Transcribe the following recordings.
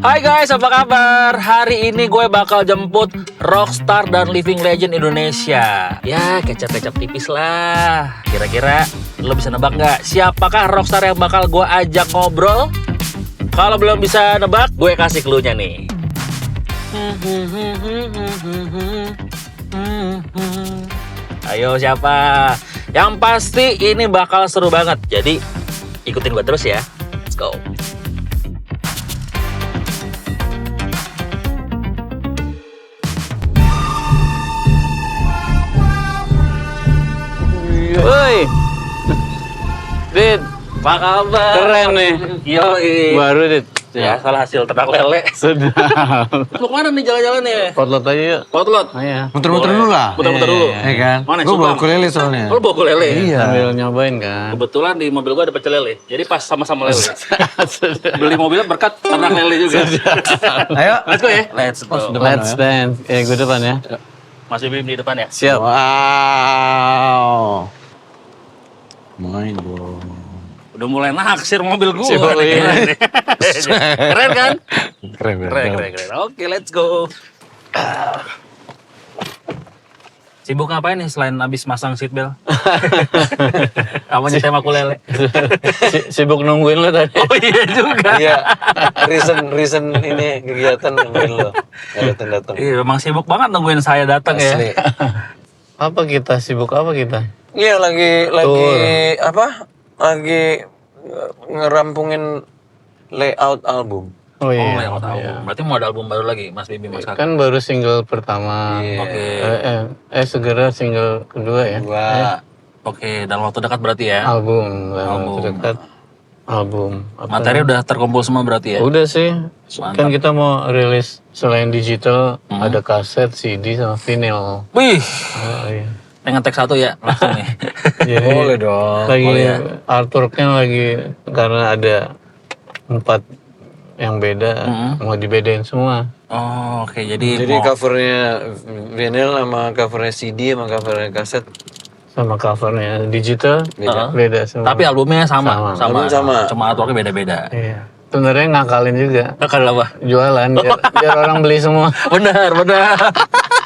Hai guys, apa kabar? Hari ini gue bakal jemput rockstar dan living legend Indonesia. Ya, kecap-kecap tipis lah. Kira-kira lo bisa nebak nggak? Siapakah rockstar yang bakal gue ajak ngobrol? Kalau belum bisa nebak, gue kasih clue-nya nih. Ayo siapa? Yang pasti ini bakal seru banget. Jadi ikutin gue terus ya. Let's go. Woi, Dit, Apa kabar? keren nih. Yoi. Baru Dit. Ya, salah hasil ternak lele. Sedap. Mau kemana nih jalan-jalan ya? Potlot aja yuk. Potlot. Iya. Muter-muter Boleh. dulu lah. Muter-muter Iya, dulu. iya, Ya kan? Mana, Gue bawa Subang? ukulele soalnya. Oh, lu bawa ukulele? Iya. Sambil nyobain kan. Kebetulan di mobil gua ada pecel lele. Jadi pas sama-sama lele. Beli mobilnya berkat ternak lele juga. Ayo. Let's go ya. Let's go. Let's dance. Gue depan ya. Mas Bim di depan ya. Siap. Wow. Main dong. Udah mulai naksir mobil gua. Siap, nih. iya. Keren kan? Keren. Keren. Oke, let's go. Sibuk ngapain nih selain abis masang seatbelt? Apa nyetem ukulele? Sibuk nungguin lo tadi. Oh iya juga. Iya. Reason ini kegiatan nungguin lo. Gak datang-datang. Iya, memang sibuk banget nungguin saya datang ya. Asli. Apa kita? Sibuk apa kita? Iya lagi apa? Lagi ngerampungin layout album. Oh Oh, iya. lewat album. Berarti mau ada album baru lagi, Mas Bibi, Mas Kakak. Kan baru single pertama. Iya. Oke. Segera single kedua ya. Gua Oke, dalam waktu dekat berarti ya. Album. Album. Dekat. Album. Apa? Materi udah terkumpul semua berarti ya. Udah sih. Mantap. Kan kita mau rilis selain digital ada kaset, CD sama vinyl. Wih, Oh, iya. dengan tag satu ya langsung nih. Jadi boleh dong. lagi Boleh ya. artworknya lagi karena ada 4 yang beda mau dibedain semua. Oh, oke. Jadi Jadi mau covernya vinyl sama covernya CD sama covernya kaset. Sama covernya digital beda semua. tapi albumnya sama. Album sama. Cuma artworknya beda-beda. Iya. Sebenarnya ngakalin juga Kalau apa? jualan biar orang beli semua. Benar.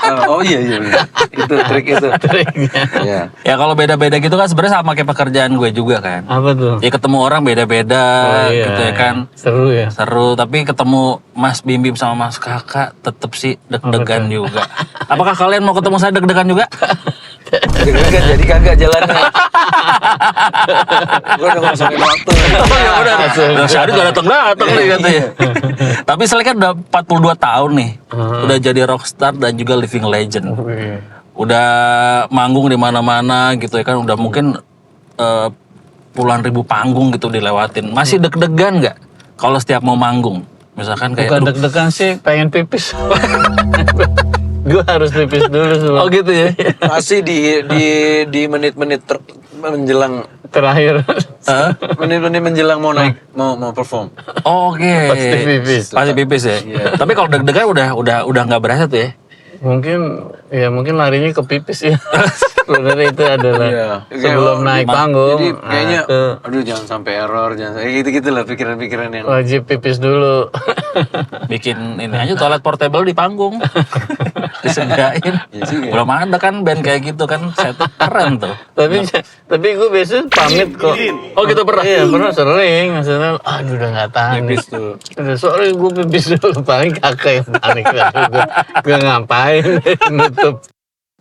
Oh iya. Itu trik itu. Triknya. Iya. Ya kalau beda-beda gitu kan sebenarnya sama kayak pekerjaan gue juga kan. Apa tuh? Ya ketemu orang beda-beda gitu ya kan. Seru ya. Seru, tapi ketemu Mas Bim Bim sama Mas Kakak tetep sih deg-degan juga. Apakah kalian mau ketemu saya deg-degan juga? Deg-degan jadi kagak jalannya. Gue udah ngomongin waktu. Oh ya udah. Nah, Syahri gak datang nih katanya. Tapi Sele kan udah 42 tahun nih. Udah jadi rockstar dan juga living legend. Wih. Udah manggung di mana-mana gitu ya kan. Udah mungkin puluhan ribu panggung gitu dilewatin. Masih deg-degan nggak kalau setiap mau manggung? Misalkan kayak Bukan deg-degan sih, pengen pipis. Gue harus pipis dulu sebelum. oh gitu ya. Masih di menit-menit menjelang Terakhir. menit-menit menjelang mau naik mau perform. Oh, oke. Pasti pipis. Pasti pipis ya. Tapi kalau deg-degan udah nggak berasa tuh ya. Mungkin larinya ke pipis ya. Sebenarnya itu adalah sebelum naik panggung. Jadi kayaknya itu aduh jangan sampai error, jangan sampai gitu-gitu lah pikiran-pikiran yang wajib pipis dulu. Bikin ini aja toilet portable di panggung. Disediain. Belum ada kan band kayak gitu kan. Set keren tuh. tapi gue biasanya pamit kok. Oh gitu pernah? Iya pernah sering. Maksudnya aduh udah nggak tahan. Pipis tuh. Udah sorry gue pipis dulu. Paling kakak yang panik. Gue ngapain nutup.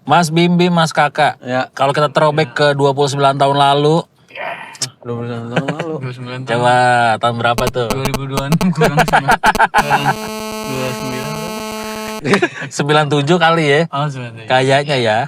Mas Bim Bim, Mas Kakak. Ya. Kalau kita throwback ke 29 tahun lalu, 20 tahun lalu. 29 coba tahun berapa tuh? 2026 kurang 29. 97 kali ya. Oh sebenarnya. Kayaknya ya.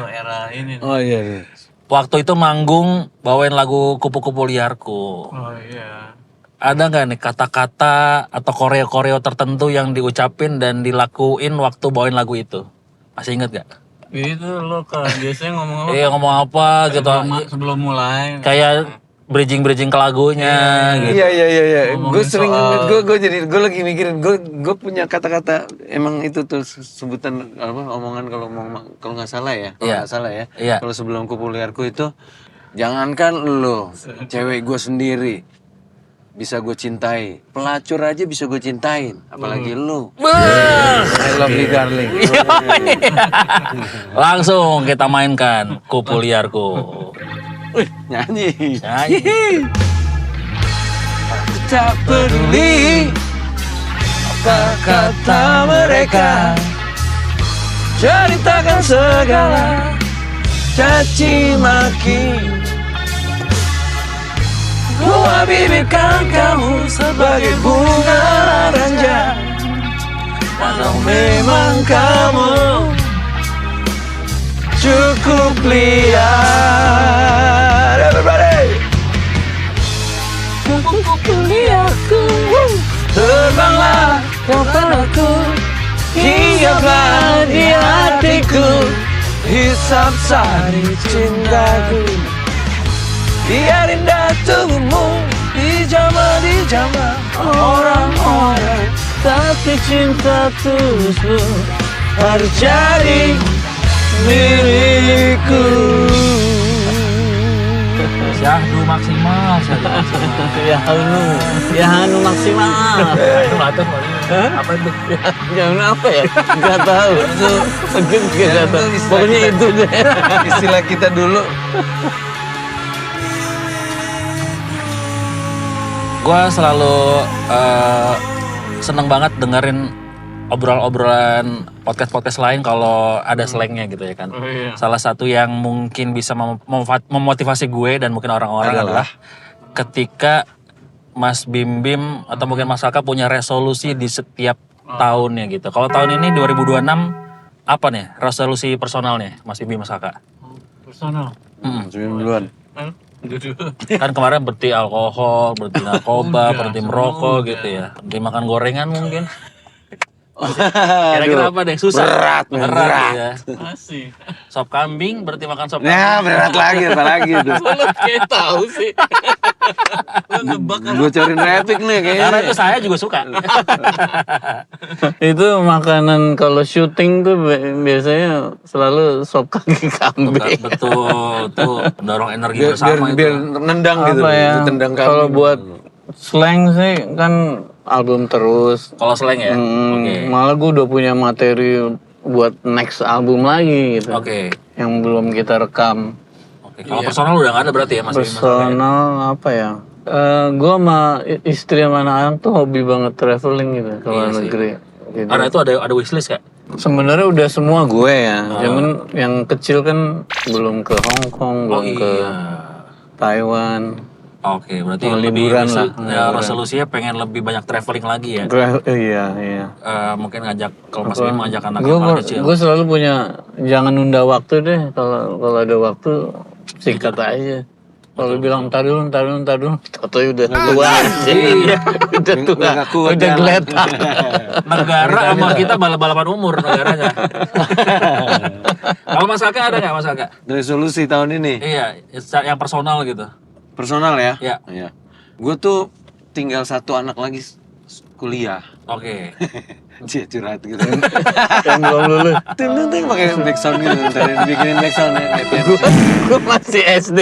Era ini. Oh iya. Waktu itu manggung bawain lagu Kupu-Kupu Liarku. Oh iya. Ada nggak nih kata-kata atau koreo-koreo tertentu yang diucapin dan dilakuin waktu bawain lagu itu? Masih inget gak? Itu lo kan biasanya ngomong apa? Iya ngomong apa gitu. Sebelum mulai. Kayak bridging ke lagunya gitu. Iya. Gue sering soal- gue lagi mikirin gue punya kata-kata emang itu tuh sebutan apa omongan kalau nggak salah ya. Kalau Iya. nggak salah ya. Iya. Kalau sebelum kupu liarku itu jangankan lo, cewek gue sendiri bisa gue cintai. Pelacur aja bisa gue cintain, apalagi lu. I love you darling. Langsung kita mainkan kupu liarku. Nyanyi. Nyanyi. Tak peduli apa kata mereka, ceritakan segala caci maki. Gua bibitkan kamu sebagai bunga ranja, walau memang kamu cukup liar. Everybody, cukup liarku, terbanglah kau padaku, hinggaplah di hatiku, hisap sari cintaku. Biar indah tubuhmu dijamah orang-orang, tapi cinta tulusmu harus jadi milikku. Syahdu maksimal, syahdu maksimal. Ya Hanu maksimal. Itu ngatur apa itu? Jangan apa ya? Gak tahu. Mungkin gak tahu. Pokoknya itu deh. Istilah kita dulu. Gue selalu seneng banget dengerin obrolan podcast lain kalau ada slangnya gitu ya kan. Salah satu yang mungkin bisa memotivasi gue dan mungkin orang-orang adalah ketika Mas Bim Bim atau mungkin Mas Kakak punya resolusi di setiap tahunnya gitu. Kalau tahun ini 2026 apa nih resolusi personalnya Mas Bim Bim Mas Kakak? Personal. Sebelum duluan. Kan kemarin berhenti alkohol, berhenti narkoba, berhenti merokok gitu ya. Berhenti makan gorengan mungkin. Kira-kira apa deh? Susah. Berat ya. Masih. Sop kambing, berhenti makan sop Ya kambing. berat lagi, apa lagi itu? Lu kayak tahu sih. Lu nebak kan. Gue corin traffic nih kayaknya. Karena itu saya juga suka. Itu makanan kalau syuting tuh biasanya selalu sop kaki kambing. Betul, tuh mendorong energi biar, bersama biar itu. nendang gitu. Apa ya? Tendang Kalau kambing. buat slang sih kan album terus. Kalau slang ya? Oke. Malah gue udah punya materi buat next album lagi gitu. Oke. Yang belum kita rekam. Oke. Kalau personal udah nggak ada berarti ya Mas Bim? Personal apa ya? Gue sama istri sama anak-anak tuh hobi banget traveling gitu ke luar Iya sih. negeri. Gitu. Karena itu ada wishlist kak? Sebenarnya udah semua gue ya. Cuman yang kecil kan belum ke Hong Kong, belum ke Taiwan. Oke, berarti Oh, lebih liburan bisa, lah, ya, resolusinya pengen lebih banyak traveling lagi ya. Iya. Mungkin ngajak kalau Mas Bim ngajak anak Gue yang kecil. gue selalu punya jangan nunda waktu deh. Kalau ada waktu sikat aja. Kalau bilang ntar dulu, atau udah tua aja. Udah tua, Nggak kuat udah jalan. geletak. Negara sama kita balap-balapan umur negaranya. Kalau Mas Kakak ada nggak Mas Kakak? Resolusi tahun ini. Iya, yang personal gitu. Personal ya? Iya. Iya. Gue tuh tinggal satu anak lagi kuliah. Oke. Cie curhat gitu. Yang belum lulus. Ting pakai backsound gitu. Ntar bikinin backsound ya. Gue masih SD.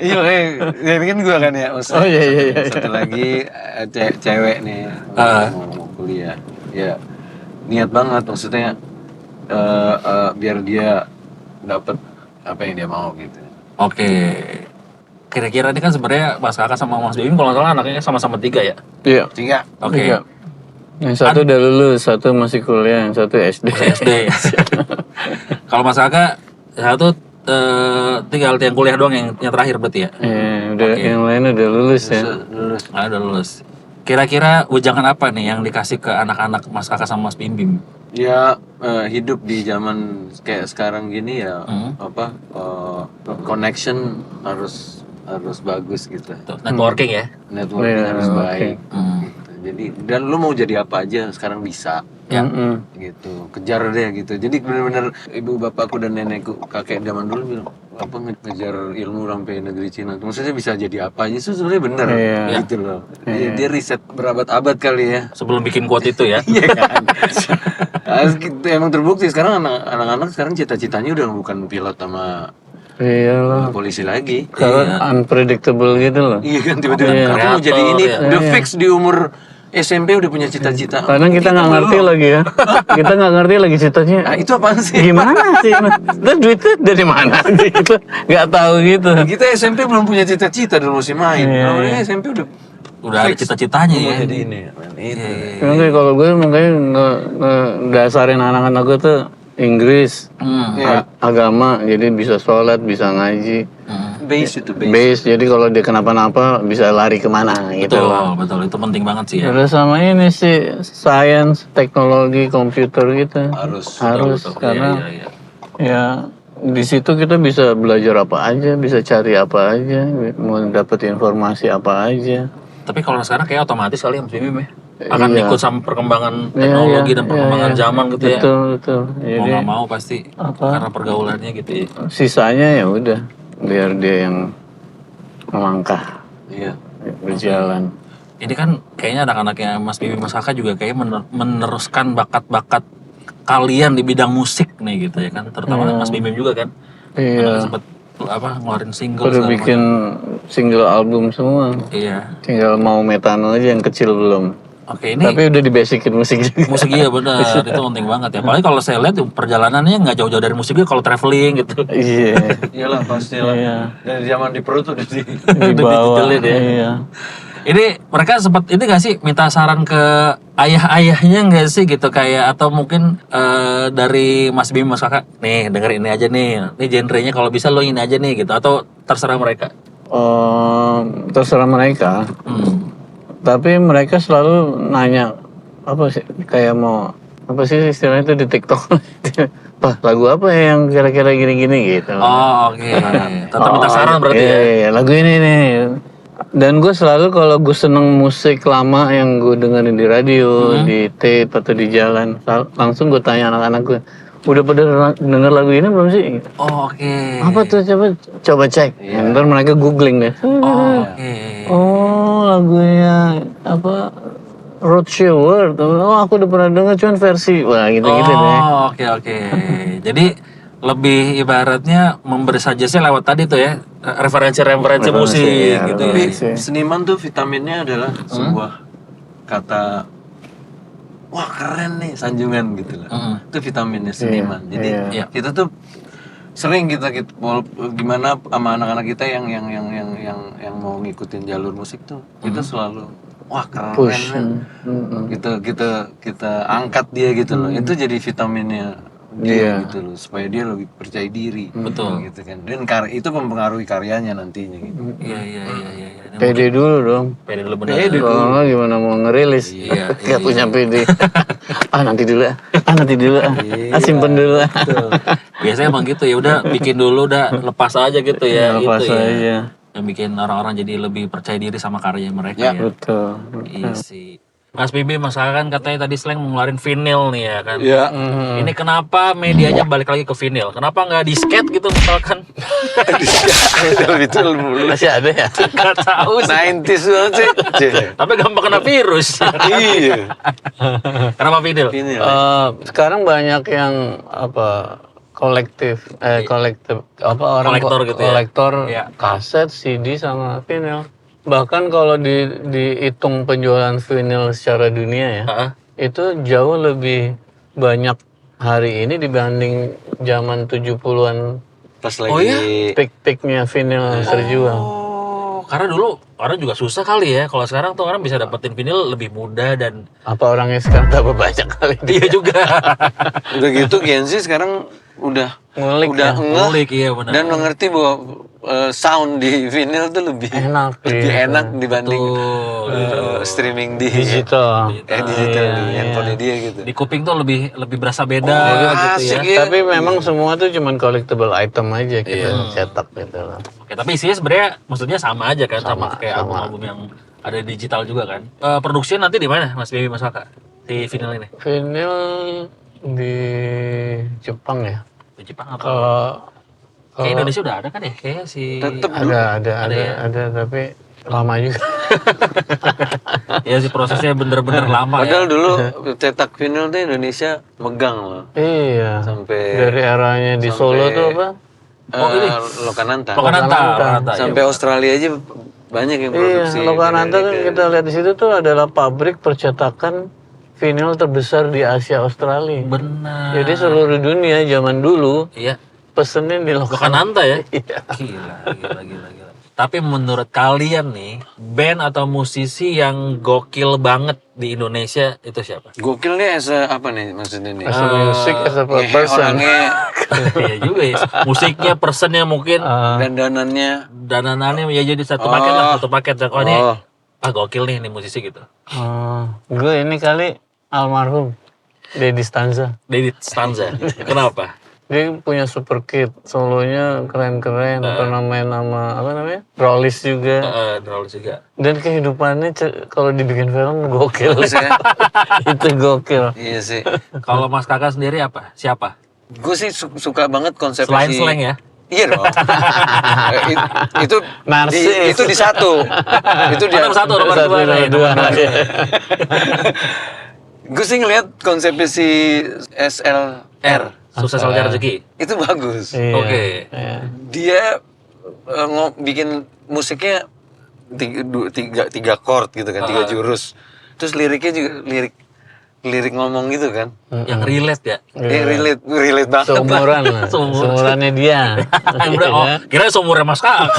Iya kayak ini kan gue kan ya. Oh, iya. Satu lagi cewek nih mau kuliah. Ya niat banget maksudnya biar dia dapat apa yang dia mau gitu. Oke. Kira-kira ini kan sebenarnya Mas Kakak sama Mas Bim kalau nggak salah anaknya sama-sama 3 ya? Iya. 3. Oke. Iya. Yang satu udah lulus, satu masih kuliah, yang satu SD. SD. Kalau Mas Kakak satu tinggal yang kuliah doang yang terakhir berarti ya? Udah yang lain udah lulus ya. Lulus. Udah lulus. Kira-kira ujangan apa nih yang dikasih ke anak-anak Mas Kakak sama Mas Bim Bim? Ya hidup di zaman kayak sekarang gini ya apa connection harus bagus gitu. Tuh, networking ya? Networking Iya, harus baik. Hmm. Gitu. Jadi dan lu mau jadi apa aja sekarang bisa. Ya. Gitu. Kejar deh gitu. Jadi benar-benar ibu bapakku dan nenekku kakek zaman dulu bilang apa ngejar ilmu sampai negeri Cina. Maksudnya bisa jadi apa aja itu sebenarnya bener gitu loh. Dia riset berabad-abad kali ya. Sebelum bikin quote itu ya? Iya kan. Gitu, emang terbukti sekarang anak-anak sekarang cita-citanya udah bukan pilot sama Iyalah. polisi lagi. Karena unpredictable gitu loh. Iya kan tiba-tiba aku mau jadi ini udah fix di umur SMP udah punya cita-cita. Kadang kita nggak ngerti lagi ya. Kita nggak ngerti lagi citanya. Nah, itu apaan sih? Gimana sih? Terus duitnya dari mana gitu? Nggak tahu gitu. Kita SMP belum punya cita-cita dulu masih main. Namanya SMP Udah ada cita-citanya ya. jadi ini. Itu. Makanya kalau gue makanya dasarin anak-anak gue tuh Inggris, agama, jadi bisa sholat, bisa ngaji. Base itu base. Base, jadi kalau dia kenapa-napa bisa lari kemana gitu loh. Betul, itu penting banget sih ya. Terus sama ini sih science, teknologi, komputer gitu. Harus karena Iya. ya di situ kita bisa belajar apa aja, bisa cari apa aja, mau dapat informasi apa aja. Tapi kalau sekarang kayak otomatis kali ya Mas Bim ya. Akan Iya. ikut sama perkembangan teknologi dan perkembangan zaman gitu ya. Betul. Mau Jadi nggak mau pasti karena pergaulannya gitu ya. sisanya ya udah biar dia yang melangkah, Iya. berjalan. Ini kan kayaknya anak-anaknya Mas Bim Mas Kakak juga kayak meneruskan bakat-bakat kalian di bidang musik nih gitu ya kan. Terutama Mas Bim juga kan. Iya. Sempat ngeluarin single Udah segala bikin single album semua. macam. Iya. Tinggal mau metano aja yang kecil belum. Oke, ini Tapi udah dibasikin musik juga. musik iya benar, itu penting banget ya. Apalagi kalau saya lihat perjalanannya nggak jauh-jauh dari musik kalau traveling gitu. Iya. Iyalah pastilah. Iya. Dari zaman di perut udah di Di bawah. dijelin ya. Iya. Ini mereka sempat ini nggak sih minta saran ke ayah-ayahnya nggak sih gitu kayak atau mungkin dari Mas Bim Mas Kakak nih denger ini aja nih, ini genrenya kalau bisa lo ini aja nih gitu atau terserah mereka. Terserah mereka. Tapi mereka selalu nanya apa sih kayak mau apa sih istilahnya itu di TikTok. Wah, lagu apa ya yang kira-kira gini-gini gitu. Oh oke, tetap minta saran berarti ya. Iya, lagu ini nih. Dan gue selalu kalau gue seneng musik lama yang gue dengerin di radio, di tape atau di jalan, langsung gue tanya anak-anak gue, udah pada denger lagu ini belum sih? Oh, oke. Apa tuh coba cek. Ntar mereka googling deh. Oh, oke. Oh, lagunya apa? Roadshow World. Oh, aku udah pernah denger cuman versi. Wah, gitu-gitu deh. Oh, oke. Jadi lebih ibaratnya memberi suggest lewat tadi tuh ya referensi musik ya, gitu Tapi ya. seniman tuh vitaminnya adalah sebuah kata wah keren nih sanjungan gitu loh. Itu vitaminnya seniman. Jadi Iya. kita tuh sering kita gimana sama anak-anak kita yang mau ngikutin jalur musik tuh kita selalu wah keren Push. nih. Kita angkat dia gitu loh. Itu jadi vitaminnya dia gitu loh supaya dia lebih percaya diri. Betul. Gitu kan. Dan itu mempengaruhi karyanya nantinya gitu. Iya. Pede dulu dong. Pede dulu bener. Kalau nggak gimana mau ngerilis? Iya. Gak punya pede. Nanti dulu simpen dulu. Biasanya emang gitu ya udah bikin dulu udah lepas aja gitu ya. Lepas itu ya. aja. Yang bikin orang-orang jadi lebih percaya diri sama karya mereka ya. Betul. Iya sih. Mas Bibi, Mas Kakak kan katanya tadi Slang mau ngeluarin vinyl nih ya kan. Iya. Ini kenapa medianya balik lagi ke vinyl? Kenapa nggak disket gitu misalkan? Itu mulu. Masih ada ya? Nggak tahu sih. 90s banget sih. Tapi gampang kena virus. Iya. Kenapa vinyl? Ini Sekarang banyak yang apa kolektif apa orang Kolektor gitu ya? kolektor Iya. kaset, CD sama vinyl. Bahkan kalau dihitung penjualan vinyl secara dunia ya, Heeh. itu jauh lebih banyak hari ini dibanding zaman 70-an pas lagi peak-peaknya vinyl terjual. Oh, karena dulu orang juga susah kali ya. Kalau sekarang tuh orang bisa dapetin vinyl lebih mudah dan Apa orangnya sekarang tambah banyak kali iya juga. udah gitu Gen Z sekarang udah ngulik udah ya. ngeh Ngulik iya benar. dan mengerti bahwa sound di vinyl tuh lebih Enak, lebih iya. enak dibanding Tuh. streaming di digital. digital di handphone dia gitu. Di kuping tuh lebih berasa beda gitu ya. Asik ya. Tapi memang semua tuh cuman collectible item aja kita cetak gitu loh. Oke, tapi isinya sebenarnya maksudnya sama aja kan sama kayak album-album yang ada di digital juga kan. Produksinya nanti di mana Mas Bibi Mas Kakak? Si vinyl ini? Vinyl di Jepang ya. Di Jepang apa? Kalau Kayak Indonesia udah ada kan ya? Kayak si Tetep ada tapi lama juga. ya si prosesnya bener-bener lama Padahal ya. dulu cetak vinyl tuh Indonesia megang loh Iya. sampai Dari eranya di Solo tuh apa? ini Lokananta. Lokananta. Sampai Australia aja banyak yang produksi. Iya, Lokananta kan kita lihat di situ tuh adalah pabrik percetakan vinil terbesar di Asia Australia. Benar. Jadi seluruh dunia zaman dulu Iya. pesenin di Lokananta. Lokananta ya? Iya. Gila. Tapi menurut kalian nih, band atau musisi yang gokil banget di Indonesia itu siapa? Gokil nih apa nih maksudnya nih? As a music, as a Ngehe person. orangnya, Iya juga ya. Musiknya, personnya mungkin, dandanannya. dananannya ya jadi satu paket lah, satu paket. Oh ini, Oh. gokil nih musisi gitu. Gue ini kali almarhum Dedi Stanza. David Stanza. Kenapa? Dia punya super kit, solonya keren-keren, pernah main sama apa namanya? Rollis juga. Terlalu juga. Dan kehidupannya kalau dibikin film gokil. Bagus ya. Itu gokil. Iya sih. Kalau Mas Kakak sendiri apa? Siapa? Gue sih suka banget konsep Selain slang ya? Iya dong. Itu Narsis. itu di satu. Itu dia. Nomor satu, nomor dua. nomor dua. Gue sih ngeliat konsepnya si SLR. Sukses Salja Rezeki. Itu bagus. Iya. Oke. Iya. Dia bikin musiknya tiga chord gitu kan, 3 jurus. Terus liriknya juga lirik ngomong gitu kan. Yang relate ya? Relate banget. Seumuran lah. Seumurannya dia. Udah, kira seumurnya Mas Kakak.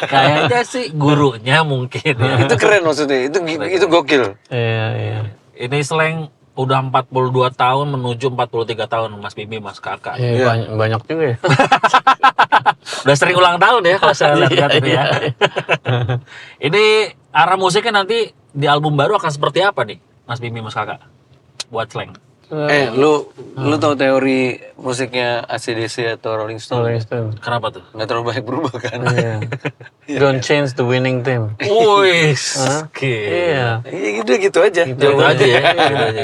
Kayaknya sih gurunya mungkin ya. Itu keren maksudnya. Itu gokil. Iya. Ini slang udah 42 tahun menuju 43 tahun Mas Bibi, Mas Kakak. Iya, banyak juga ya. Udah sering ulang tahun ya kalau saya lihat ini ya. Ini arah musiknya nanti di album baru akan seperti apa nih Mas Bibi, Mas Kakak? Buat slang. Lu tahu teori musiknya AC/DC atau Rolling Stone? Rolling Stone. Kenapa tuh? Nggak terlalu banyak berubah kan? Iya. Don't change the winning team. Wih, oke. Iya. Iya gitu aja. Gitu aja ya. Gitu aja.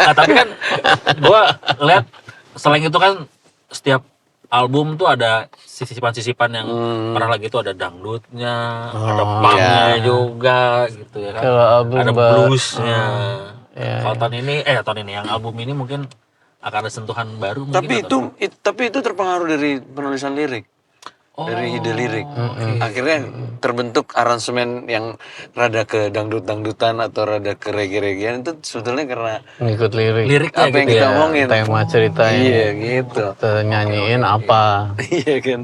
Nah, tapi kan gua lihat selain itu kan setiap album tuh ada sisipan-sisipan yang pernah lagi tuh ada dangdutnya, ada punknya juga gitu ya kan. Kalau album Ada bluesnya. Iya, Kalau tahun ini yang album ini mungkin akan ada sentuhan baru mungkin. Tapi itu terpengaruh dari penulisan lirik. Dari ide lirik. Akhirnya terbentuk aransemen yang rada ke dangdut-dangdutan atau rada ke reggae-reggaean itu sebetulnya karena Ngikut lirik. Liriknya apa yang gitu kita ya. omongin. Tema ceritanya. Iya gitu. Kita nyanyiin apa. Iya kan.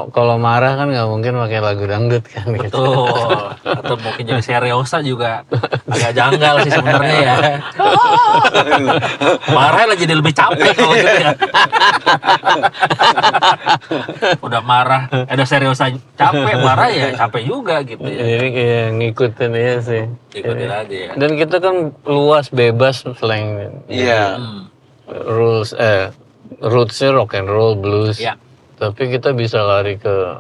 Kalau marah kan nggak mungkin pakai lagu dangdut kan gitu. Betul. Atau mungkin jadi seriosa juga agak janggal sih sebenarnya ya. Marah lah jadi lebih capek kalau gitu ya. Udah marah, ada seriosa capek, marah ya capek juga gitu ya. Jadi kayak ngikutin aja sih. Ikutin aja ya. Dan kita kan luas bebas slang. Iya. Rootsnya rock and roll, blues. Ya. Tapi kita bisa lari ke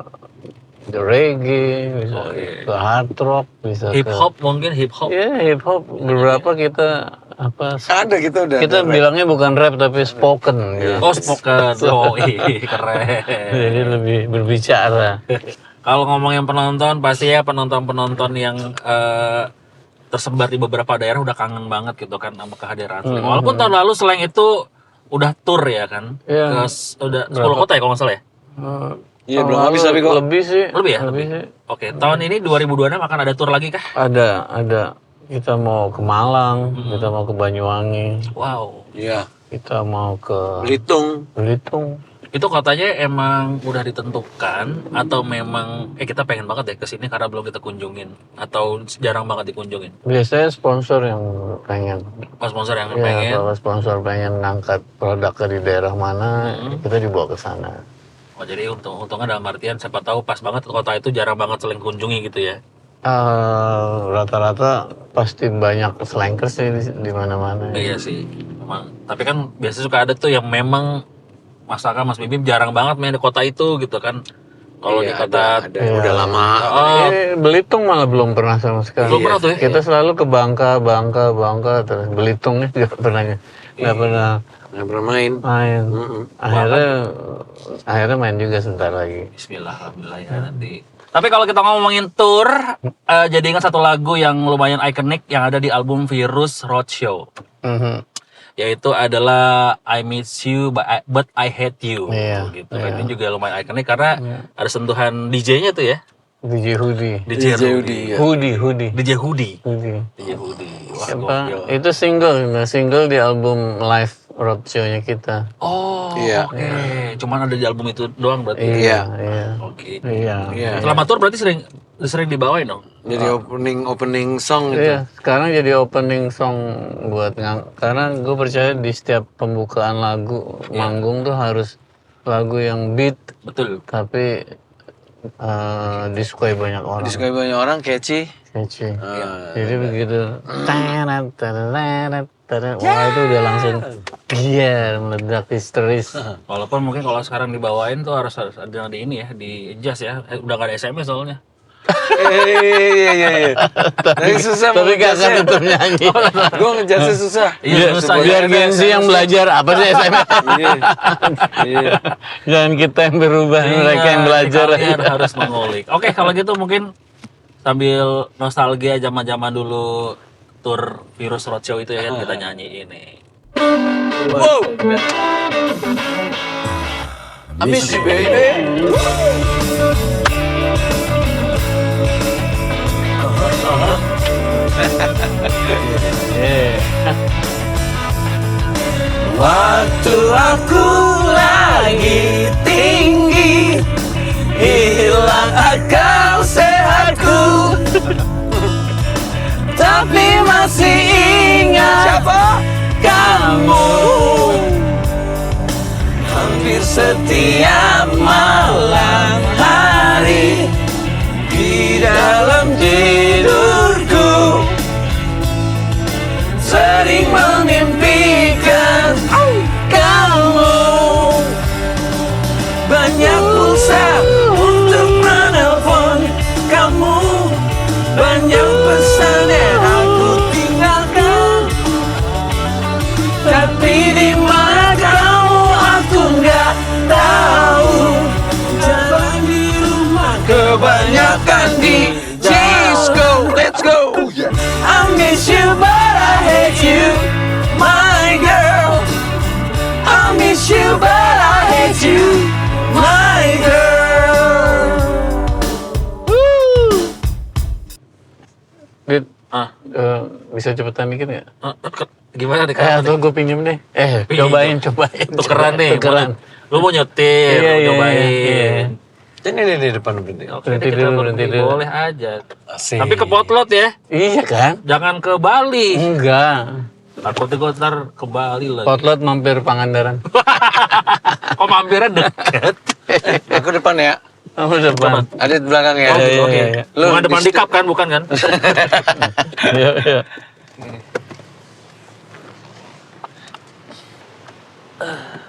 reggae, bisa ke hard rock, bisa Hip hop mungkin hip hop. Iya, hip hop. Beberapa kita Ada kita udah. kita bilangnya bukan rap tapi spoken gitu. Oh spoken, oh keren. Jadi lebih berbicara. Kalau ngomongin penonton pasti ya penonton yang tersebar di beberapa daerah udah kangen banget gitu kan sama kehadiran slang. Walaupun tahun lalu slang itu udah tour ya kan, Iya. Udah 10 kota ya kalau nggak salah ya. Iya belum habis tapi kok. Lebih sih. Lebih ya? Lebih sih. Oke, tahun ini 2026 akan ada tour lagi kah? Ada. Kita mau ke Malang, kita mau ke Banyuwangi, Wow. Iya. kita mau ke Belitung. Belitung. Itu katanya emang udah ditentukan atau memang kita pengen banget ya ke sini karena belum kita kunjungin atau jarang banget dikunjungin. Biasanya sponsor yang pengen. Pas sponsor yang Ya, pengen. kalau sponsor pengen ngangkat produk di daerah mana, kita dibawa ke sana. Oh, jadi untungnya dalam artian siapa tahu pas banget kota itu jarang banget saling kunjungi gitu ya. Rata-rata pasti banyak slankers sih di mana-mana. Iya sih, memang. Tapi kan biasanya suka ada tuh yang memang Mas Aka, Mas Bibim jarang banget main di kota itu gitu kan. Kalau di kota ada udah lama. Belitung malah belum pernah sama sekali. Belum pernah tuh ya? Kita selalu ke Bangka terus Belitungnya nggak pernah Nggak pernah main. main. Akhirnya main juga sebentar lagi. Bismillah, alhamdulillah ya nanti. Tapi kalau kita ngomongin tour, jadi ingat satu lagu yang lumayan ikonik yang ada di album Virus Roadshow. Mhm. yaitu adalah I Miss You but I Hate You. Iya, Gitu. Ini juga lumayan ikonik karena ada sentuhan DJ-nya tuh ya. DJ Hoodie. DJ Rudy. Hoodie. DJ Hoodie. Hoodie. DJ Hoodie. Wah, Siapa? gokil. Itu single di album live roadshow-nya kita. Oh, Iya. oke. Cuman ada di album itu doang berarti. Iya. Oke. Iya. Selama tour berarti sering dibawain dong. Jadi opening song gitu. Iya, sekarang jadi opening song buat karena gue percaya di setiap pembukaan lagu manggung tuh harus lagu yang beat Betul. tapi disukai banyak orang. Disukai banyak orang, catchy. Catchy. Jadi begitu. Wah itu udah langsung meledak histeris. Walaupun mungkin kalau sekarang dibawain tuh harus ada di ini ya, di adjust ya. Udah gak ada SMS soalnya. Iya. Tapi susah Tapi kakak tetap nyanyi. Gue ngejasnya susah. Iya, susah. Biar Gen Z yang belajar apa sih SMS? Iya. Jangan kita yang berubah, mereka yang belajar. Kalian harus mengulik. Oke, kalau gitu mungkin sambil nostalgia zaman-zaman dulu tour Virus Roadshow itu ya kan kita nyanyi ini. Wow. I miss you, baby. Waktu aku lagi tinggi, hilang akal sehatku, tapi masih ingat kamu. Hampir setiap malam hari di dalam tidurku sering memimpikan kamu. Banyak pulsa untuk menelpon kamu, banyak pesan yang aku tinggalkan, tapi di mana kamu aku nggak tahu. Jalan di rumah kebanyakan di disco. Let's go. I miss you but I hate you, my girl. I miss you but I hate you, my girl. Dit, Ah, bisa cepetan dikit nggak? gimana nih Atau gue pinjem deh. Cobain. Tukeran nih. Tukeran. Lu mau nyetir, Iya, cobain. Ini di depan berhenti. Oke, Berhenti kita dulu, berhenti berhenti dulu. boleh aja. Asik. Tapi ke Potlot ya, Iya kan? jangan ke Bali. Enggak. Takutnya gue ntar ke Bali lagi. Potlot mampir Pangandaran. Kok mampirnya deket? Aku depan ya. Oh, depan. Ada di belakang ya. Oh, gitu, oke. iya. Lu Bukan depan di situ. dikap kan, bukan kan? Iya.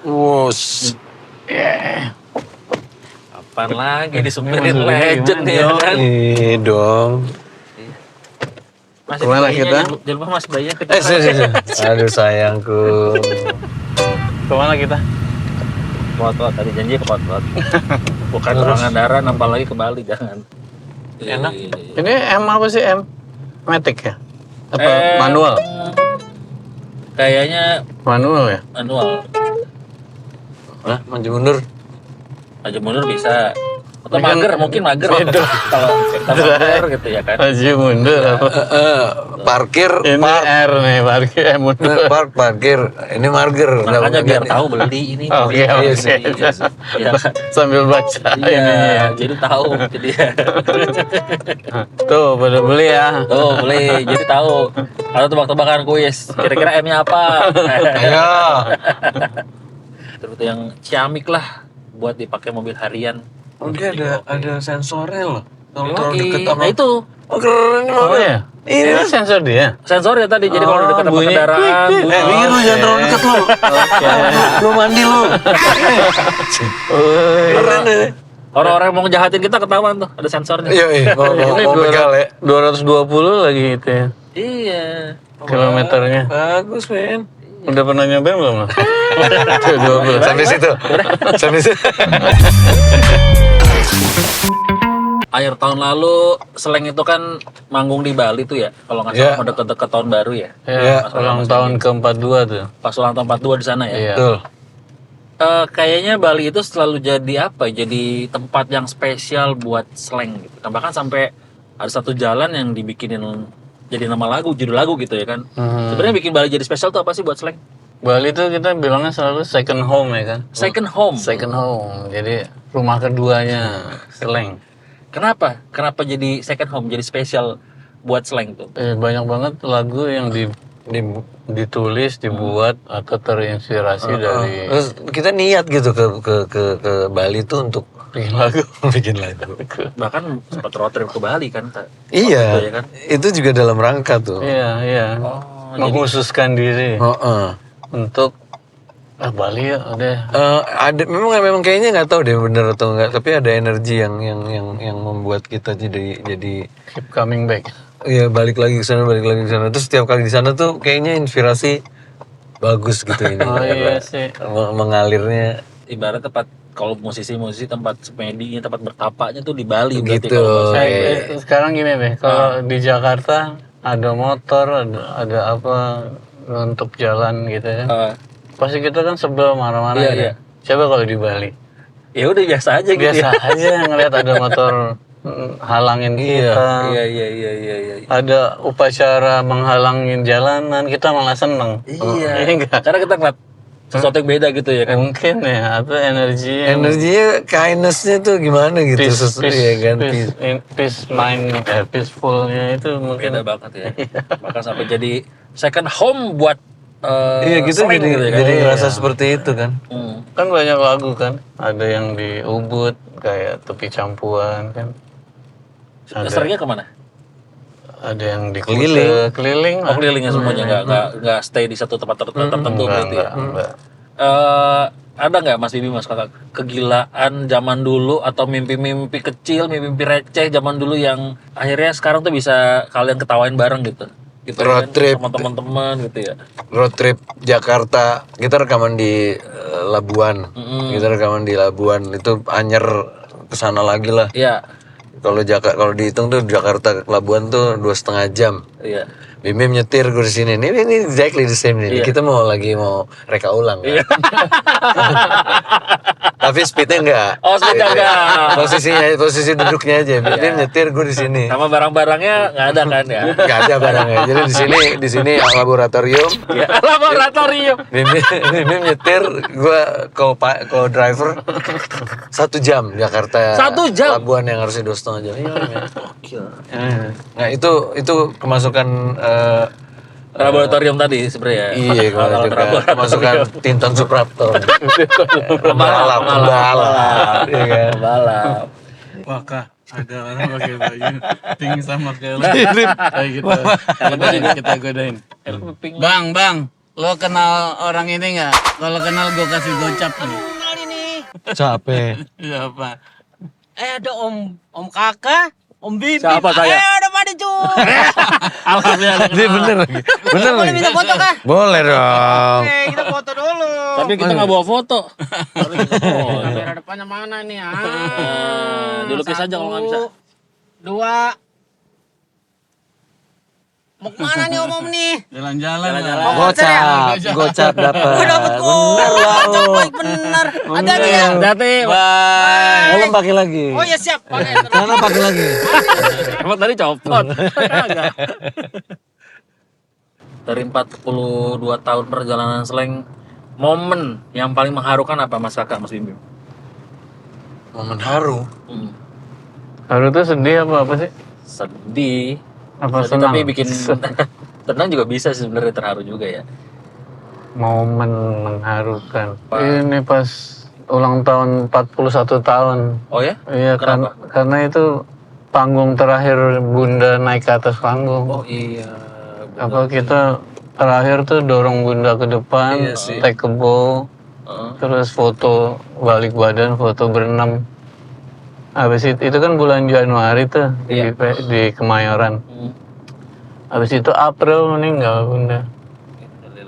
Wus. Apaan lagi disemirin Ini maksudnya legend gimana, ya dong? kan? Iya dong. Masih Kemana bayinya, kita? Jangan lupa mas bayinya ke Aduh sayangku. Kemana kita? Potlot, tadi janji ke Potlot. Bukan Pangandaran, apalagi ke Bali, jangan. Enak. Iya. Ini M apa sih M? Matic ya? Apa Eh, manual? Kayaknya Manual ya? manual. Hah, maju mundur. Maju mundur bisa. Atau Ini kan mager, mungkin mager. beda. Kalau kita mager gitu ya kan. Maju mundur apa? Parkir, Ini park. R nih, parkir mundur. Parkir. Ini marger. Makanya biar tahu beli ini. Oke, beli. oke. Iya. Sambil baca Iya, ininya. jadi tahu. Jadi ya. Tuh, pada beli ya. Tuh, beli. Jadi tahu. Kalau tebak-tebakan kuis, kira-kira M-nya apa? Ayo. Terus yang ciamik lah buat dipakai mobil harian. Oh, dia ada sensornya loh. Kalau Yoi. deket sama. Nah itu Oh, keren ini Oh mobil. ya? Ini sensor dia? sensor ya tadi. Jadi kalau dekat sama bunyi. kendaraan, Minggir lu, jangan terlalu dekat lu. Lu mandi lu. Keren deh. orang-orang yang mau ngejahatin kita ketahuan tuh, ada sensornya. Iya, mau pegal ya. 220 lagi itu ya. Iya. Kilometernya. Bagus, men. Udah pernah nyobain belum lo? 20. Sampai situ. Sampai situ. akhir tahun lalu Slank itu kan manggung di Bali tuh ya, kalau nggak salah mau deket-deket tahun baru ya. Ya, ulang tahun ke-42 tuh. Pas ulang tahun 42 di sana ya. Iya. Betul. Kayaknya Bali itu selalu jadi apa? Jadi tempat yang spesial buat Slank gitu. Nah, bahkan sampai ada satu jalan yang dibikinin jadi nama lagu, judul lagu gitu ya kan. Sebenarnya bikin Bali jadi spesial tuh apa sih buat Slank? Bali tuh kita bilangnya selalu second home ya kan. Second home. Second home. Jadi rumah keduanya Slank. Kenapa? Kenapa jadi second home? Jadi spesial buat Slank tuh? Banyak banget lagu yang ditulis, dibuat atau terinspirasi dari Terus kita niat gitu ke Bali tuh untuk bikin lagu. bikin lagu. Bahkan sempat road trip ke Bali kan. Iya, Waktu itu ya kan? itu juga dalam rangka tuh. Iya. Oh, Mengkhususkan diri Heeh. untuk Bali ya udah. Ada memang kayaknya nggak tahu deh bener atau enggak, tapi ada energi yang membuat kita jadi Keep coming back. ya balik lagi ke sana. Terus setiap kali di sana tuh kayaknya inspirasi bagus gitu ini. Oh iya sih. Mengalirnya ibarat tempat kalau musisi-musisi tempat semedinya, tempat bertapaknya tuh di Bali berarti gitu. kalau bahasa- Sekarang gini deh, kalau di Jakarta ada motor, ada apa untuk jalan gitu ya. Pasti kita kan sebel marah-marah Iya, ya. iya. Coba kalau di Bali. ya udah biasa aja gitu Biasa ya. aja ngeliat ada motor halangin kita. Iya. Ada upacara menghalangin jalanan, kita malah seneng. Iya. Iya enggak? Karena kita ngeliat sesuatu yang beda gitu ya kan. Mungkin ya, atau energinya kindnessnya tuh gimana gitu. Iya kan. peace mind, peacefulnya itu mungkin. Beda banget ya. Bahkan sampai jadi second home buat Iya gitu Slank jadi gitu ya kan. jadi ngerasa seperti itu kan. Kan banyak lagu kan, ada yang di Ubud kayak Tepi Campuan kan, Seringnya kemana? ada yang di Keliling. Kuta, keliling Oh kelilingnya semuanya nggak stay di satu tempat tertentu berarti ya. enggak. Ada nggak Mas Bibi Mas Kakak kegilaan zaman dulu atau mimpi-mimpi kecil, mimpi receh zaman dulu yang akhirnya sekarang tuh bisa kalian ketawain bareng gitu? Gitu Road kan, trip. sama teman-teman gitu ya. Road trip Jakarta, kita rekaman di Labuan. Kita rekaman di Labuan, itu Anyer kesana lagi lah. Iya, Kalau dihitung tuh Jakarta ke Labuan tuh 2,5 jam. iya. Bim nyetir gue di sini. Ini exactly the same nih. Kita mau reka ulang. Kan? Tapi speednya enggak. Oh, speednya enggak. Posisi duduknya aja. Bim nyetir gue di sini. Sama barang-barangnya nggak ada kan ya? Enggak ada barangnya. Jadi di sini laboratorium. Ya, laboratorium. Bim nyetir, gue ko driver 1 jam Jakarta. 1 jam? Labuan yang harusnya 2,5 jam. Nah itu kemasukan Laboratorium tadi sebenarnya. iya kemasukan Tinton Suprapto. Pembalap. Iya kan. Pembalap. Wah kak, ada orang pakai baju pink sama kayak kita godain. Bang, lo kenal orang ini nggak? Kalau kenal gue kasih gocap nih. Capek. Siapa? Ada Om Kakak, Om Bibi. Siapa saya? Ada pada cuy. Alhamdulillah. Ini bener lagi. Bener Boleh lagi. minta foto kah? Boleh dong. Oke, kita foto dulu. Tapi kita nggak bawa foto. Kamera depannya mana nih? Dilukis aja kalau nggak bisa. 2. Mau kemana nih Om nih? Jalan-jalan lah. Gocap dapat. Gue dapet gocap, baik bener. Hati-hati ya. Hati. Helm pakai lagi. Oh ya siap. Pakai. Karena pakai lagi. Emang tadi copot. Dari 42 tahun perjalanan Slank, momen yang paling mengharukan apa Mas Kakak, Mas Bim? Momen haru. Haru tuh sedih apa sih? Sedih. Apa Sedih, senang? tapi bikin tenang juga bisa sih sebenarnya, terharu juga ya. Momen mengharukan. Ini pas ulang tahun 41 tahun. Oh ya? Iya Kenapa? karena itu panggung terakhir Bunda naik ke atas panggung. Oh iya. Apa kita terakhir tuh dorong Bunda ke depan, Iya sih. take a bow, terus foto balik badan, foto berenam. Habis itu kan bulan Januari tuh Iya. di Kemayoran. Habis itu April meninggal Bunda.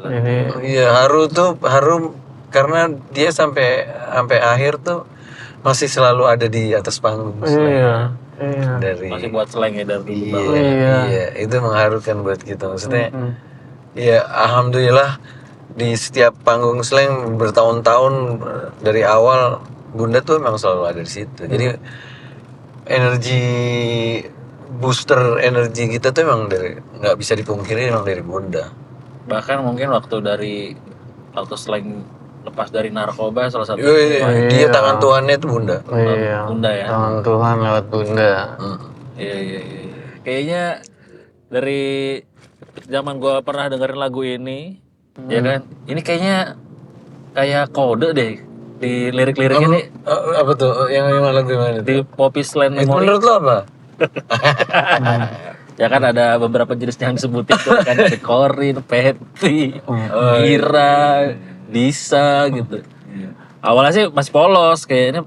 Jadi Iya, haru karena dia sampai akhir tuh masih selalu ada di atas panggung. iya. dari Masih buat slang ya dari dulu banget. iya, itu mengharukan buat kita. Maksudnya ya alhamdulillah di setiap panggung slang bertahun-tahun dari awal Bunda tuh memang selalu ada di situ. Jadi energi booster energi kita tuh emang dari nggak bisa dipungkiri emang dari Bunda. Bahkan mungkin waktu slang lepas dari narkoba salah satu Dia tangan Tuhannya itu Bunda. Iya. Bunda ya. Tangan Tuhan lewat Bunda. Iya. Kayaknya dari zaman gua pernah dengerin lagu ini, ya kan? Ini kayaknya kayak kode deh di lirik-lirik ini Apa tuh? Yang lagu yang mana? di Poppy Slang Memory. Menurut lo apa? Ya kan ada beberapa jenis yang disebutin tuh kan ada Corin, Patty, Ira, Disa gitu. Awalnya sih masih polos kayaknya.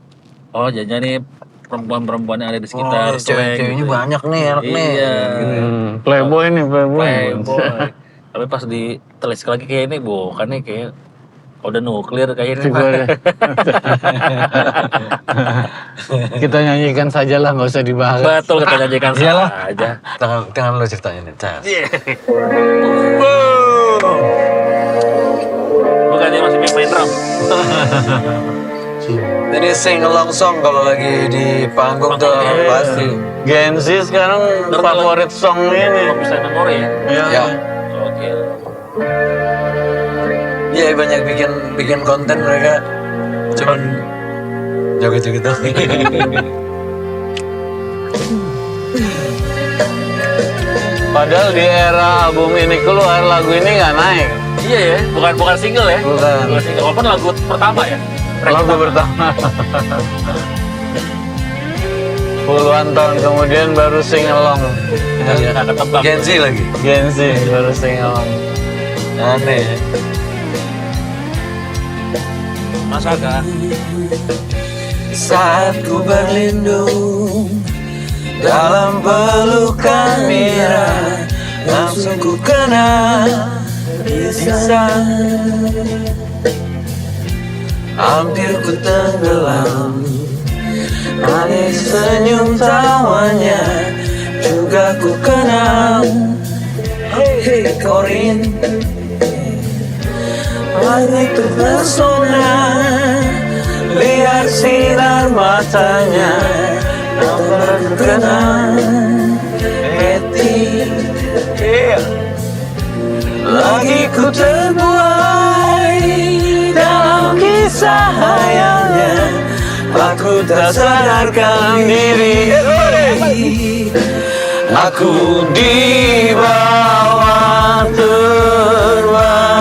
Oh jangan nih perempuan-perempuan yang ada di sekitar slang Ceweknya gitu. banyak nih, enak nih. Iya. Playboy nih, playboy. Playboy. Tapi pas ditelis lagi kayak ini bukan nih kayak udah nuklir kayaknya. Kita nyanyikan saja lah, nggak usah dibahas. Betul kita nyanyikan aja. Tangan lo ceritanya nih. Bukannya masih main drum. Jadi sing along song kalau lagi di panggung tuh pasti. Gen Z sekarang favorit song ini. Bisa memori ya. Ya. Oke. Iya banyak bikin konten mereka. Cuman joget-joget doang. Padahal di era album ini keluar lagu ini nggak naik. Iya ya, bukan single ya. Bukan. Single. Walaupun lagu pertama ya. Lagu pertama. Puluhan tahun kemudian baru sing along. Nggak ketebak. Gen Z lagi. Gen Z baru sing along. Aneh. Mas Aga. Saat ku berlindung dalam pelukan Mira, langsung ku kenal bisa. Hampir ku tenggelam, manis senyum tawanya juga ku kenal. Hey Corin, lagi terpesona lihat sinar matanya, nampak ku kenal. Betty, lagi ku terbuai dalam kisah hayalnya, aku tak sadarkan diri. Aku dibawa terbang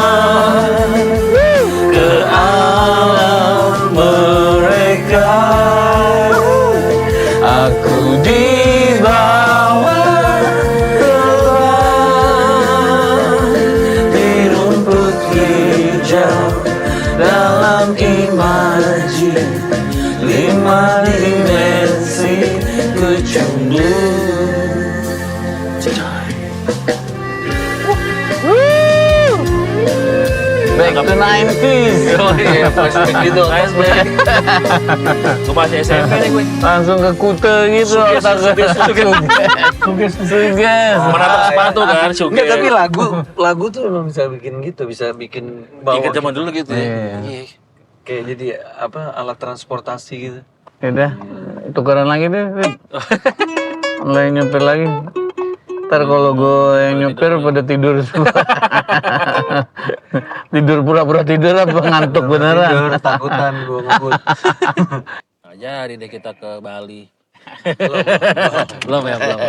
ke alam mereka. Aku dibawa terbang di rumput hijau dalam imaji 5 dimensi kecundung. Back to 90s. Oh iya, flashback gitu, flashback. Gue masih SMP nih gue. Langsung ke Kute gitu. Suges. Menatap sepatu kan, suge. Enggak, tapi lagu tuh emang bisa bikin gitu, bisa bikin Ingat zaman dulu gitu ya. Iya. kayak jadi apa alat transportasi gitu. Yaudah, tukeran lagi deh. Mulai nyopir lagi. Ntar kalau gue yang nyopir pada tidur semua. Tidur pura-pura tidur apa ngantuk beneran. Tidur takutan gue ngebut. Nah, jadi deh kita ke Bali. Belum. Belum.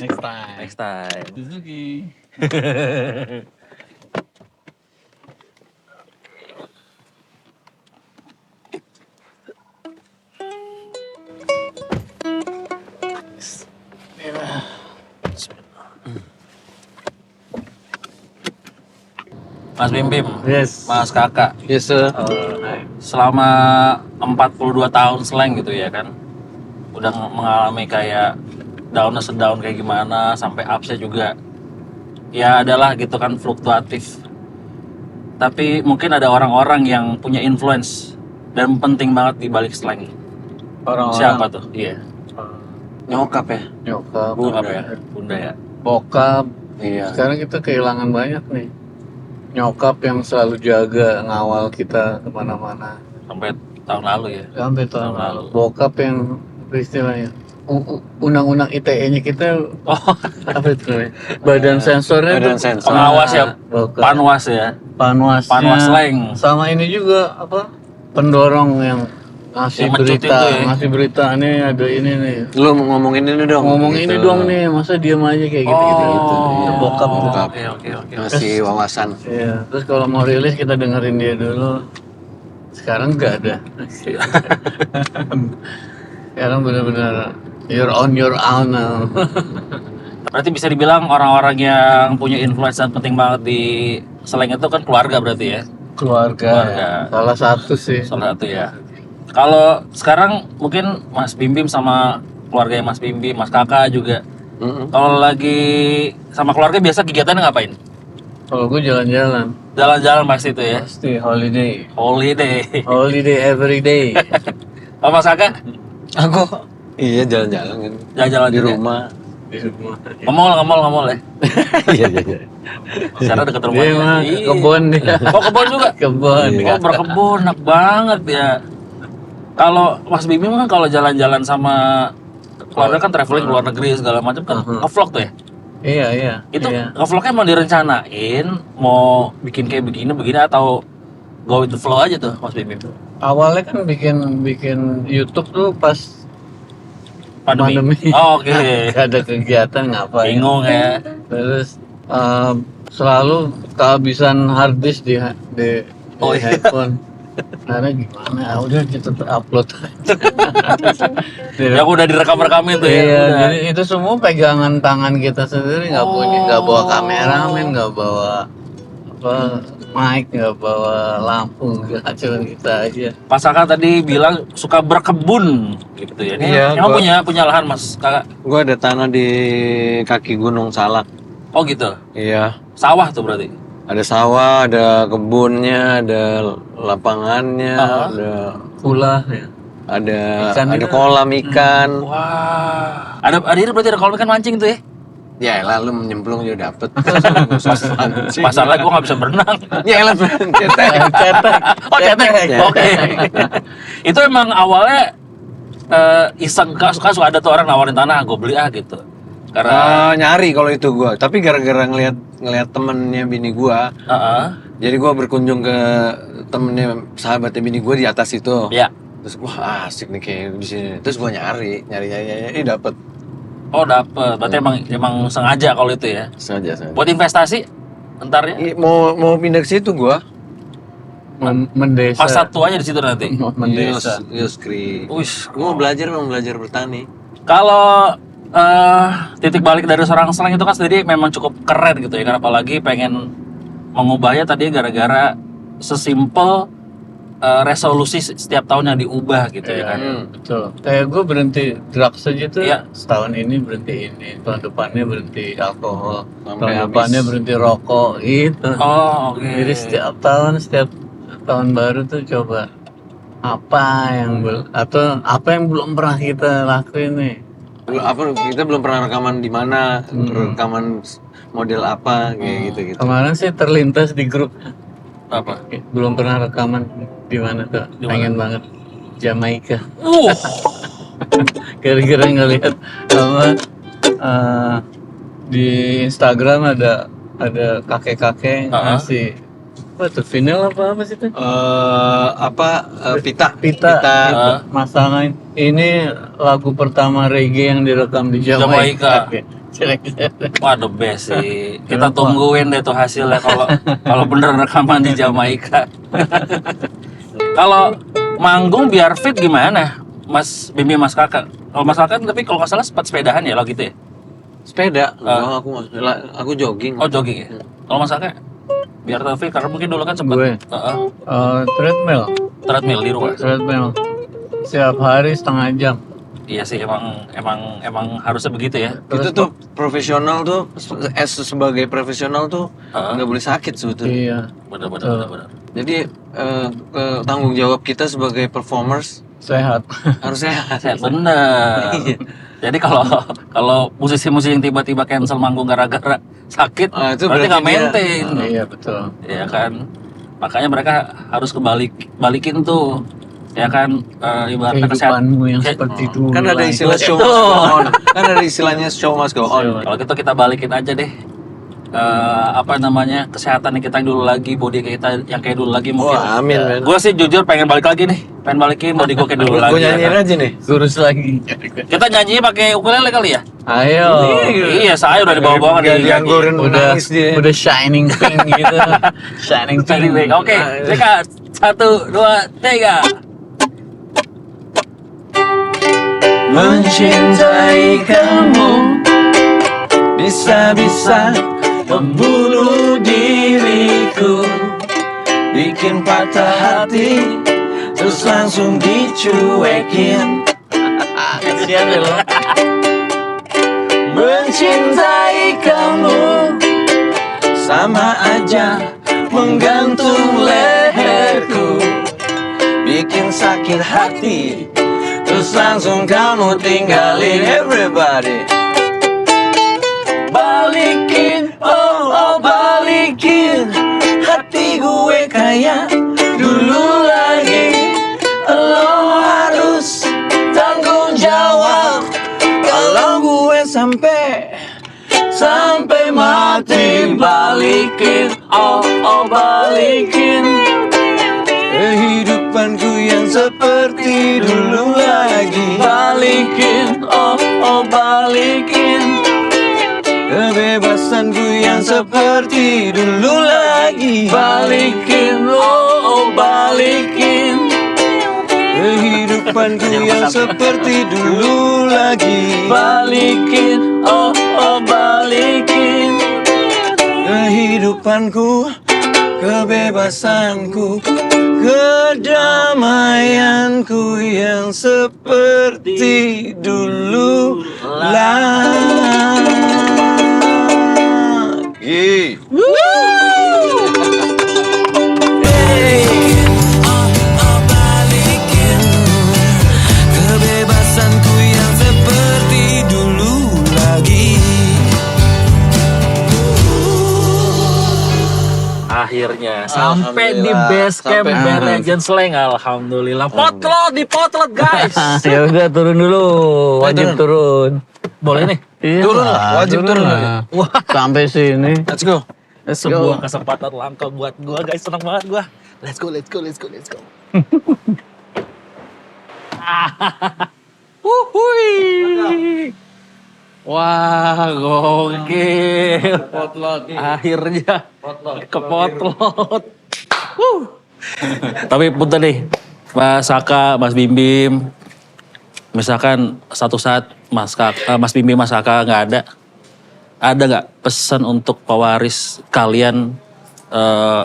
Next time. Next time. Suzuki. Mas Bim Bim, Yes. Mas Kakak, Yes sir. selama 42 tahun slang gitu ya kan, udah mengalami kayak down-nya sedown kayak gimana, sampai upsnya juga ya adalah gitu kan fluktuatif. Tapi mungkin ada orang-orang yang punya influence dan penting banget di balik slang. Orang-orang. Siapa tuh? Iya. Nyokap ya. nyokap, Bokap ya, bunda ya. bokap. Iya. Sekarang kita kehilangan banyak nih. Nyokap yang selalu jaga, ngawal kita kemana-mana. Sampai tahun lalu ya. Sampai tahun Tahun lalu. lalu. Bokap yang istilahnya undang-undang ITE-nya kita Oh, apa itu namanya? Badan sensornya Badan tuh sensor. pengawas ya, Bokap. panwas ya. Panwasnya, Panwasleng. sama ini juga apa pendorong yang ngasih Yang mencutin berita, tuh ya. ngasih berita nih ada ini nih. Lu ngomongin ini dong. Ngomong gitu. ini dong nih, masa diam aja kayak gitu gitu gitu. Itu bokap tuh. Bokap. Oke. Ngasih wawasan. Iya, terus kalau mau rilis kita dengerin dia dulu. Sekarang nggak ada. Sekarang benar-benar you're on your own now. Berarti bisa dibilang orang-orang yang punya influence dan penting banget di Slang itu kan keluarga berarti ya. Keluarga. Keluarga. Salah satu sih. Salah satu ya. Kalau sekarang mungkin Mas Bim sama keluarga Mas Bim, Mas Kakak juga. Kalau lagi sama keluarga biasa kegiatannya ngapain? Kalau gue jalan-jalan, Jalan-jalan pasti itu ya. pasti holiday. Holiday. Holiday every day. Oh Mas Kakak? Aku iya jalan-jalan kan. Jalan-jalan Di juga? rumah. Di rumah. Ngomol ya. Iya iya. Secara dekat Dia rumahnya. mah Iya. kebun dia. Oh kebun juga? Kebun. Oh berkebun, enak banget ya. Kalau Mas Bimi kan kalau jalan-jalan sama keluarga kan traveling ke luar negeri segala macam kan nge-vlog tuh ya. Iya. Itu Iya. nge-vlognya mau direncanain, mau bikin kayak begini atau go with the flow aja tuh Mas Bimi? Awalnya kan bikin YouTube tuh pas Pandemi. Oh, oke. Gak ada kegiatan ngapain. Bingung ya. Terus selalu kehabisan hard disk di Oh, iya. handphone. Karena gimana? Udah kita upload aja. Ya udah direkam-rekamin tuh ya. Iya, udah. jadi itu semua pegangan tangan kita sendiri, nggak punya, nggak bawa kameramen, nggak bawa apa mic, nggak bawa lampu, nggak cuma kita aja. Mas Kakak tadi bilang suka berkebun gitu ya. Ini Iya, emang gua- punya lahan Mas Kakak. Gua ada tanah di kaki Gunung Salak. Oh gitu. Iya. Sawah tuh berarti. Ada sawah, ada kebunnya, ada lapangannya, ada Pula ya. Ikan ada itu- kolam ikan. Wah. Ada ini berarti ada kolam ikan mancing tuh ya. Ya elah lu nyemplung juga dapet. Masalahnya gua nggak bisa berenang. Ya elah cetek. Oh cetek. Oke. Itu emang awalnya iseng kan suka ada tuh orang nawarin tanah, gue beli gitu. Karena Nyari kalau itu gua, tapi gara-gara ngelihat temennya bini gua, jadi gua berkunjung ke temennya sahabatnya bini gua di atas itu. ya. Terus wah asik nih kayak di sini. Terus gua nyari, dapet. Oh dapet. Berarti emang sengaja kalau itu ya. Sengaja. Buat investasi ntar ya. Mau pindah ke situ gua. Mendesa. Pas satu aja di situ nanti. Mendesa. Yoskri. Wis. Gua mau belajar bertani. Kalau titik balik dari seorang Slang itu kan sendiri memang cukup keren gitu ya. Karena apalagi pengen mengubahnya tadi gara-gara sesimpel resolusi setiap tahun yang diubah gitu ya kan. Betul. Kayak gue berhenti drugs aja tuh. Iya. Setahun ini berhenti ini, tahun depannya berhenti alkohol, Sampai tahun habis. depannya berhenti rokok, gitu. Oh oke. Jadi setiap tahun baru tuh coba apa yang belum pernah kita lakuin nih. Kita belum pernah rekaman di mana, rekaman model apa kayak gitu. Kemarin sih terlintas di grup, Apa? belum pernah rekaman di mana tuh, Di mana? pengen banget Jamaika. Kira-kira ngelihat sama di Instagram ada kakek-kakek ngasih apa tuh vinyl apa sih tuh? Pita. Pita masangan ini lagu pertama reggae yang direkam di Jamaika. Jamaika. Jelek-jelek. Wah the best sih. Kita tungguin deh tuh hasilnya kalau bener rekaman di Jamaika. Kalau manggung biar fit gimana? Mas Bimi, Mas Kakak. Kalau Mas Kakak tapi kalau nggak salah sempat sepedahan ya lo gitu ya? Sepeda. Aku jogging. Oh jogging ya. Kalau Mas Kakak biar fit karena mungkin dulu kan sempat Gue treadmill treadmill di rumah. setiap hari setengah jam. Iya sih emang harusnya begitu ya. Itu tuh profesional tuh, sebagai profesional tuh nggak boleh sakit sebetulnya. Iya. Benar. Jadi tanggung jawab kita sebagai performers Sehat. harus sehat. Sehat bener. Jadi kalau musisi-musisi yang tiba-tiba cancel manggung gara-gara sakit, itu berarti nggak berarti dia- maintain. Iya betul. Ya kan, makanya mereka harus balikin tuh, ya kan, ibaratnya Kehidupanmu yang Kayak- seperti dulu. Kan ada lagi. istilah show must go on. Kan ada istilahnya show must go on. Kalau gitu kita balikin aja deh, apa namanya, kesehatan kita yang dulu lagi, body kita yang kayak dulu lagi mungkin. Wah, amin, men. Gue sih jujur pengen balik lagi nih, pengen balikin body gue kayak dulu lagi. Gue ya nyanyiin kan? aja nih. Kurus lagi. Kita nyanyi pakai ukulele kali ya? Ayo. Iya, saya udah dibawa-bawa Gak nih. dianggurin Udah nangis dia. udah shining pink gitu. Shining Jadi pink. Oke, Ceka, 1, 2, 3. Mencintai kamu bisa-bisa membunuh diriku, bikin patah hati terus langsung dicuekin. Mencintai kamu sama aja menggantung leherku, bikin sakit hati terus langsung kamu tinggalin. Everybody balikin, oh balikin hati gue kayak dulu lagi. Lo harus tanggung jawab kalau gue sampai mati. Balikin, oh balikin kehidupanku yang seperti dulu lagi. Balikin, oh balikin kebebasanku yang seperti dulu lagi. Balikin, oh balikin kehidupanku yang seperti dulu lagi. Balikin, oh balikin kehidupanku, kebebasanku, kedamaianku yang seperti dulu lagi. Kebebasanku yang seperti dulu lagi. Akhirnya sampai di Alhamdulillah. base camp Sampai- Band Legend Slang. Alhamdulillah. Potlot guys. Ya udah turun dulu, wajib turun. Boleh nih. Iya, Turun lah, wajib turun lah. Sampai sini. Let's go. Sebuah kesempatan langka buat gua guys, senang banget gua. Let's go. Wuhui. Wah, gokil. Akhirnya ke potlot. Tapi punten nih, Mas Saka, Mas Bim Bim. Misalkan satu saat Mas Bim Bim, Mas Saka nggak ada nggak pesan untuk pewaris kalian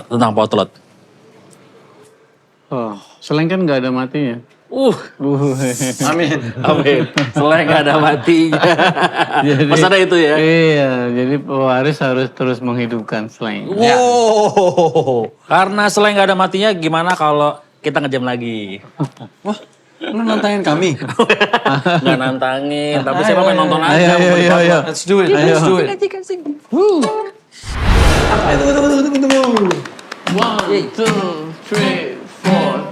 tentang potlot? Oh, selain kan nggak ada matinya. Amin. Amin. Selain nggak ada matinya. Pesannya itu ya. Iya, jadi pewaris harus terus menghidupkan slang. Wow. Karena selain nggak ada matinya, gimana kalau kita ngejam lagi? Wah, lu nantangin kami. Nggak nantangin, tapi saya mau nonton aja. Ayo. Let's do it. Let's do it. One, two, three, four.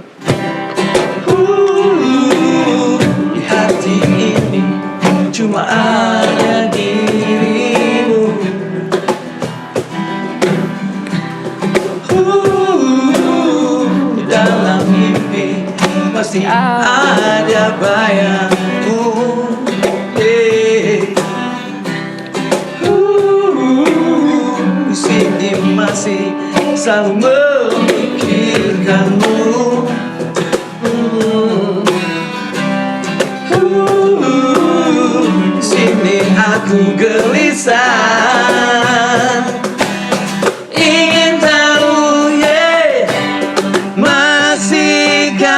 Di hati ini cuma ada dirimu. Di dalam mimpi pasti ada bayangmu. Di sini masih selalu memikirkanmu. Sini aku gelisah, ingin tahu masihkah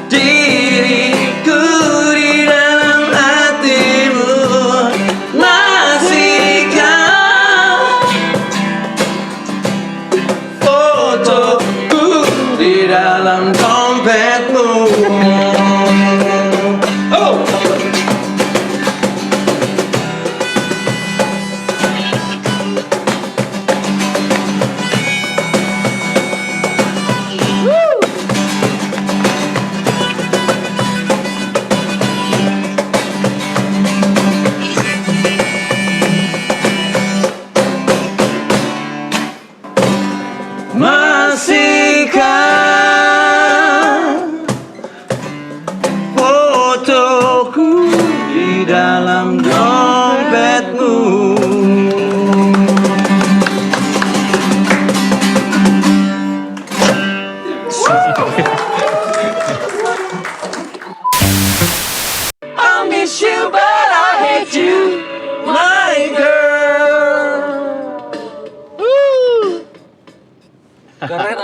diriku di dalam hatimu, masihkah fotoku di dalam dompetmu.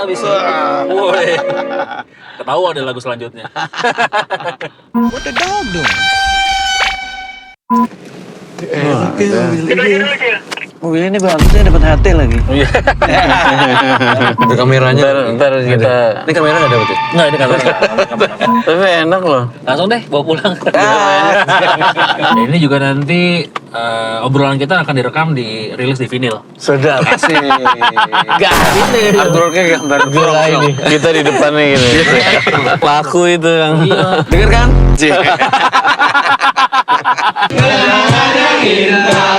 habis. Woi. Ketawa deh lagu selanjutnya. Mobil ini bagusnya dapat HT lagi. Ada kameranya. Ntar kita. Ini kamera nggak dapat ya? Nggak, ini kamera. Tapi enak loh. Langsung deh bawa pulang. Ini juga nanti obrolan kita akan direkam rilis di vinyl. Sedap. Asik. Gak vinyl. Artworknya gambar Gila ini. Kita di depannya gini. Laku itu yang. Dengar kan? Indah